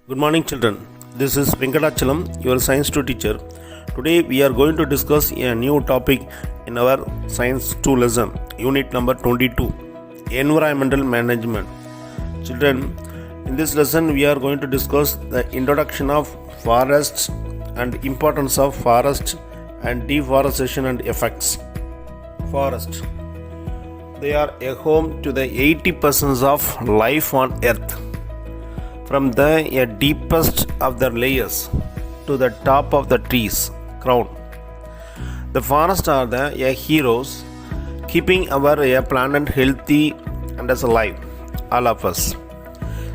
Good morning, children. This is Venkatachalam, your science 2 teacher. Today we are going to discuss a new topic in our science 2 lesson, unit number 22, environmental management. Children, in this lesson we are going to discuss the introduction of forests and importance of forest and deforestation and effects. Forest. They are a home to the 80% of life on earth. From the deepest of the layers to the top of the trees crown. The forests are the heroes, keeping our planet healthy and as alive, all of us.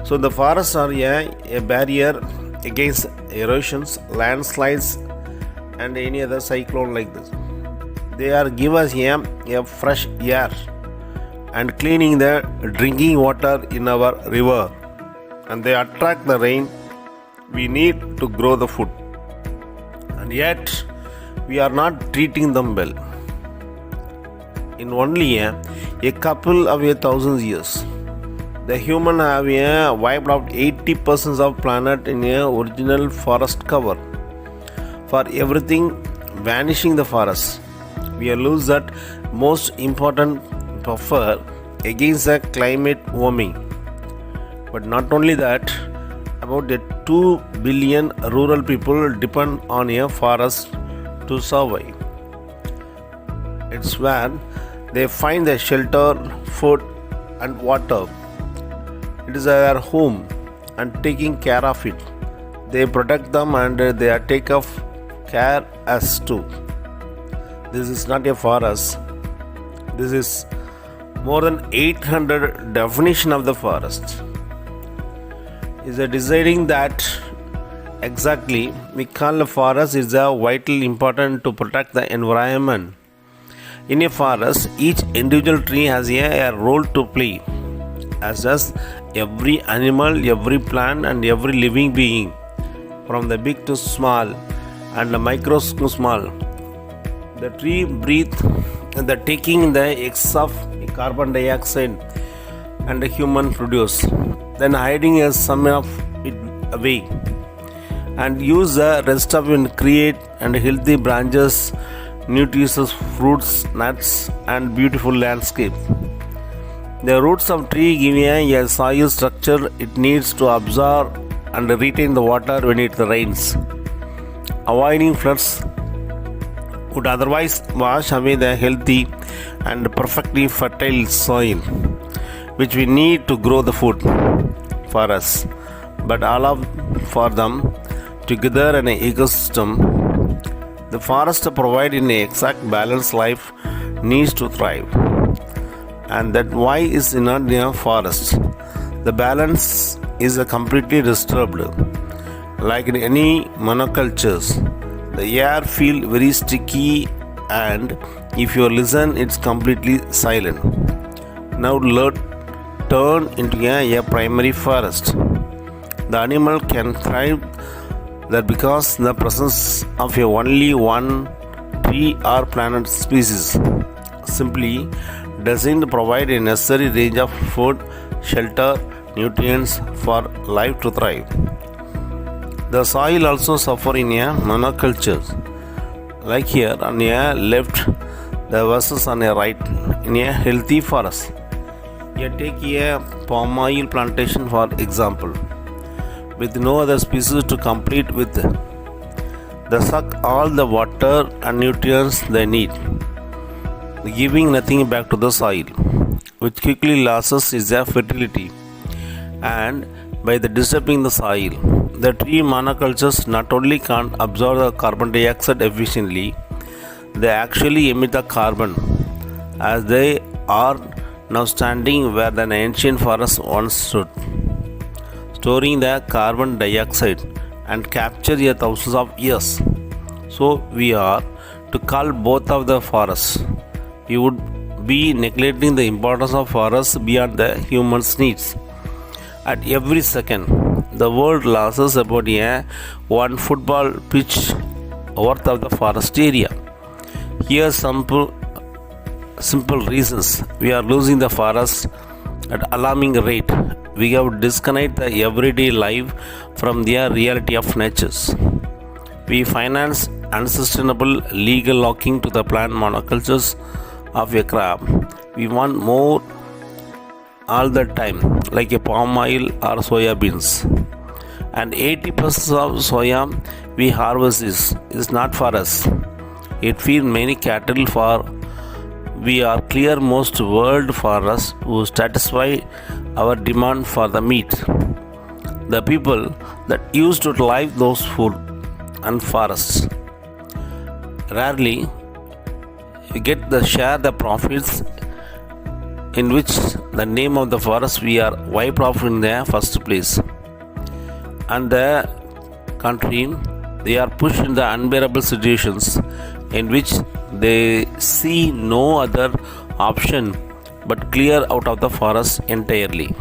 So the forests are a barrier against erosions, landslides, and any other cyclone like this. They are give us a fresh air and cleaning the drinking water in our river. And they attract the rain we need to grow the food. And yet, we are not treating them well. In only a couple of 1,000 years, the human have wiped out 80% of planet in original forest cover. For everything vanishing the forest, we lose that most important buffer against the climate warming. But not only that, about 2 billion rural people depend on a forest to survive. It's where they find their shelter, food, and water. It is their home, and taking care of it. They protect them and they take of care as too. This is not a forest. This is more than 800 definition of the forest. Is deciding that exactly we call the forest is vital important to protect the environment. In a forest, each individual tree has a role to play, as does every animal, every plant, and every living being, from the big to small and the micro to small. The tree breathes and the taking the excess of carbon dioxide and the human produce, then hiding some of it away and use the rest of it to create and healthy branches, nutritious fruits, nuts, and beautiful landscape. The roots of tree give a soil structure it needs to absorb and retain the water when it rains. Avoiding floods would otherwise wash away the healthy and perfectly fertile soil which we need to grow the food for us, but all for them together in an ecosystem. The forest provide in an exact balanced life needs to thrive, and that why is not a forest. The balance is completely disturbed. Like in any monocultures, the air feel very sticky, and if you listen, it's completely silent. Now turn into a primary forest. The animal can thrive there because the presence of only one tree or plant species simply doesn't provide a necessary range of food, shelter, nutrients for life to thrive. The soil also suffer in a monoculture. Like here on a left, the versus on a right in a healthy forest. Take a palm oil plantation for example, with no other species to compete with. They suck all the water and nutrients they need, giving nothing back to the soil, which quickly loses its fertility. And by disturbing the soil, the tree monocultures not only can't absorb the carbon dioxide efficiently, they actually emit the carbon, as they are now standing where the ancient forest once stood, storing the carbon dioxide and capture thousands of years. So we are to cull both of the forests. We would be neglecting the importance of forests beyond the human's needs. At every second, the world loses about one football pitch worth of the forest area. Here simple reasons we are losing the forest at alarming rate. We have disconnected the everyday life from the reality of natures. We finance unsustainable legal locking to the plant monocultures of a crop. We want more all the time, like a palm oil or soya beans. And 80% of soya we harvest is not for us. It feeds many cattle for we are clear most world for us who satisfy our demand for the meat. The people that used to live those food and forests rarely get the share the profits in which the name of the forest we are wiped off in the first place. And the country they are pushed in the unbearable situations in which they see no other option but clear out of the forest entirely.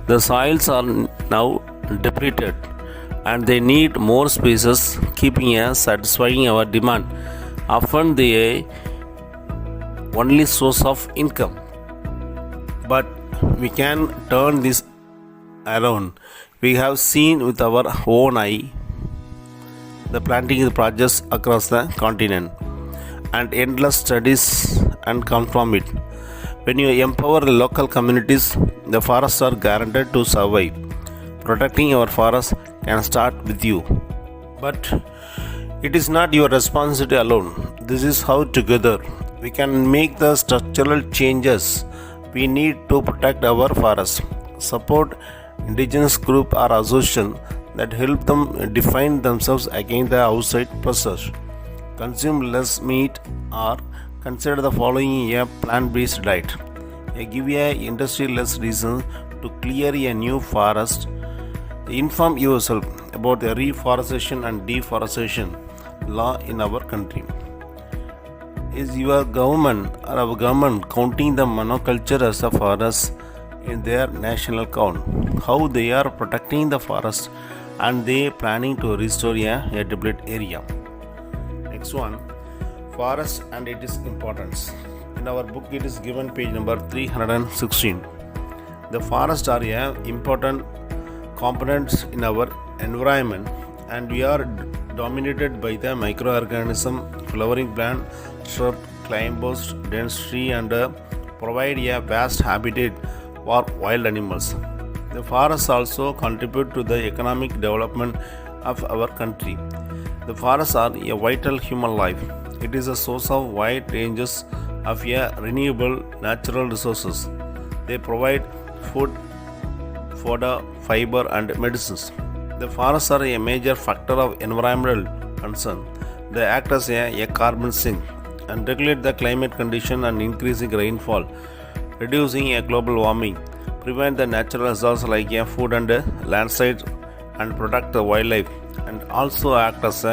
The soils are now depleted and they need more spaces, keeping us satisfying our demand, often the only source of income. But we can turn this around. We have seen with our own eye the planting projects across the continent and endless studies and confirm it. When you empower the local communities, the forests are guaranteed to survive. Protecting our forests can start with you. But it is not your responsibility alone. This is how together we can make the structural changes we need to protect our forests. Support indigenous group or association that help them define themselves against the outside pressures. Consume less meat or consider the following a plant-based diet. Give a industry less reason to clear a new forest. Inform yourself about the reforestation and deforestation law in our country. Is your government or our government counting the monoculture as a forest in their national count? How they are protecting the forest and they planning to restore a depleted area? Next one, forest and its importance. In our book it is given page number 316. The forests are important components in our environment and we are dominated by the microorganism, flowering plant, shrub, climbers, dense tree and provide a vast habitat for wild animals. The forests also contribute to the economic development of our country. The forests are a vital human life. It is a source of wide ranges of renewable natural resources. They provide food, fodder, fiber and medicines. The forests are a major factor of environmental concern. They act as a carbon sink and regulate the climate condition and increasing rainfall, reducing global warming, prevent the natural hazards like food and landslide and protect the wildlife, and also act as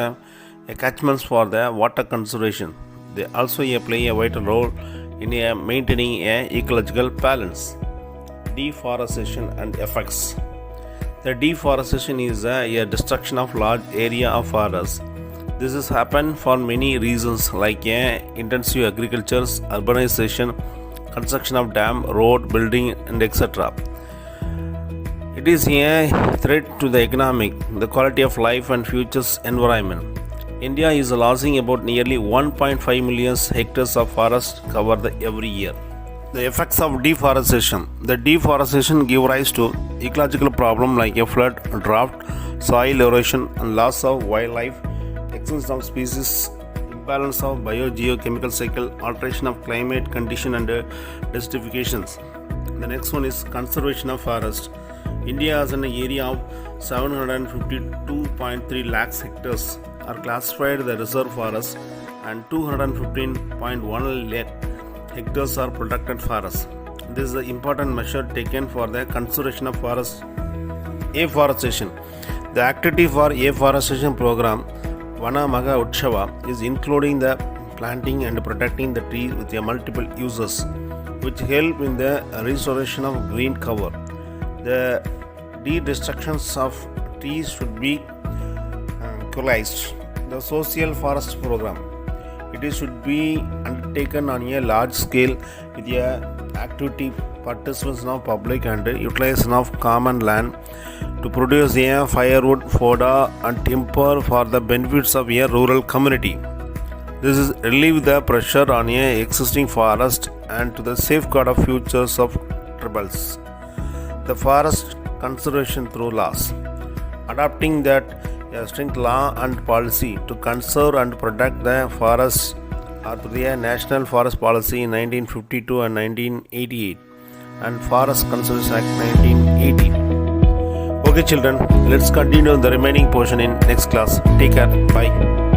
catchments for the water conservation. They also play a vital role in maintaining ecological balance. Deforestation and effects. The deforestation is a destruction of large area of forests. This has happened for many reasons like intensive agriculture, urbanization, construction of dam, road, building and etc. It is a threat to the economic, the quality of life and future's environment. India is losing about nearly 1.5 million hectares of forest cover every year. The effects of deforestation. The deforestation give rise to ecological problems like a flood, drought, soil erosion and loss of wildlife, extinction of species, imbalance of biogeochemical cycle, alteration of climate condition and desertifications. The next one is conservation of forest. India has an area of 752.3 lakhs hectares are classified the reserve forest and 215.1 lakh hectares are protected forests. This is an important measure taken for the conservation of forests. Afforestation. The activity for afforestation program Vana Maga Utshava is including the planting and protecting the trees with multiple uses which help in the restoration of green cover. The destructions of trees should be equalized. The social forest program. It should be undertaken on a large scale with a activity participation of public and utilization of common land to produce a firewood, fodder and timber for the benefits of a rural community. This is relieve the pressure on a existing forest and to the safeguard of futures of tribals. The forest conservation through laws. Adopting that a strict law and policy to conserve and protect the forests are through the National Forest Policy in 1952 and 1988 and Forest Conservation Act 1980. Okay children, let's continue the remaining portion in next class. Take care. Bye.